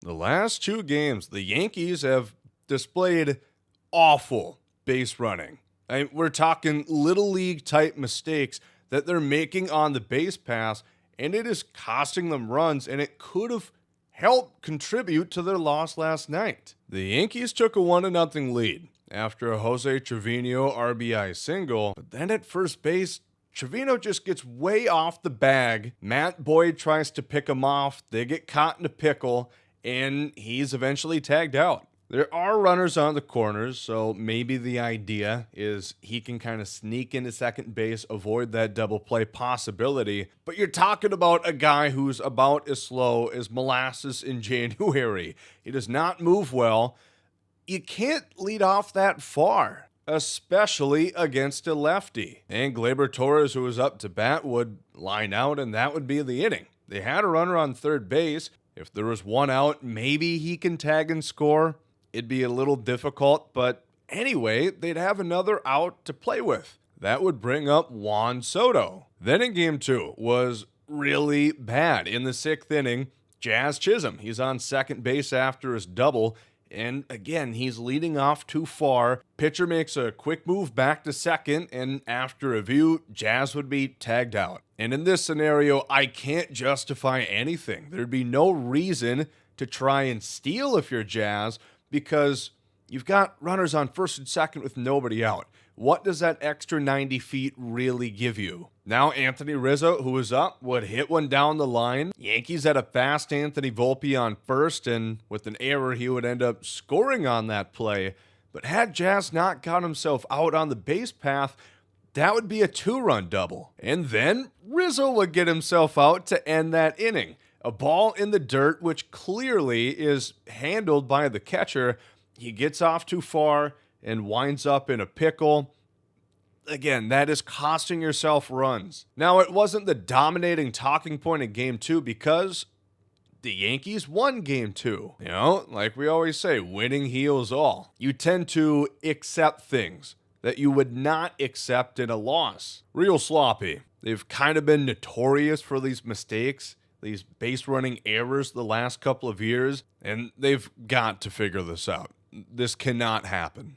The last two games, the Yankees have displayed awful base running. We're talking little league type mistakes that they're making on the base pass, and it is costing them runs, and it could have helped contribute to their loss last night. The Yankees took a 1-0 lead after a Jose Trevino RBI single, but then at first base, Trevino just gets way off the bag. Matt Boyd tries to pick him off. They get caught in a pickle, and he's eventually tagged out. There are runners on the corners, so maybe the idea is he can kind of sneak into second base, avoid that double play possibility. But you're talking about a guy who's about as slow as molasses in January. He does not move well. You can't lead off that far, especially against a lefty. And Gleyber Torres, who was up to bat, would line out, and that would be the inning. They had a runner on third base. If there was one out, maybe he can tag and score. It'd be a little difficult, but anyway, they'd have another out to play with. That would bring up Juan Soto. Then in game two was really bad. In the sixth inning, Jazz Chisholm, he's on second base after his double, and again, he's leading off too far. Pitcher makes a quick move back to second, and after review, Jazz would be tagged out. And in this scenario, I can't justify anything. There'd be no reason to try and steal if you're Jazz, because you've got runners on first and second with nobody out. What does that extra 90 feet really give you? Now Anthony Rizzo, who was up, would hit one down the line. Yankees had a fast Anthony Volpe on first, and with an error, he would end up scoring on that play. But had Jazz not got himself out on the base path, that would be a two-run double. And then Rizzo would get himself out to end that inning. A ball in the dirt, which clearly is handled by the catcher. He gets off too far and winds up in a pickle. Again, that is costing yourself runs. Now, it wasn't the dominating talking point in game two because the Yankees won game two. You know, like we always say, winning heals all. You tend to accept things that you would not accept in a loss. Real sloppy. They've kind of been notorious for these mistakes, these base running errors the last couple of years, and they've got to figure this out. This cannot happen.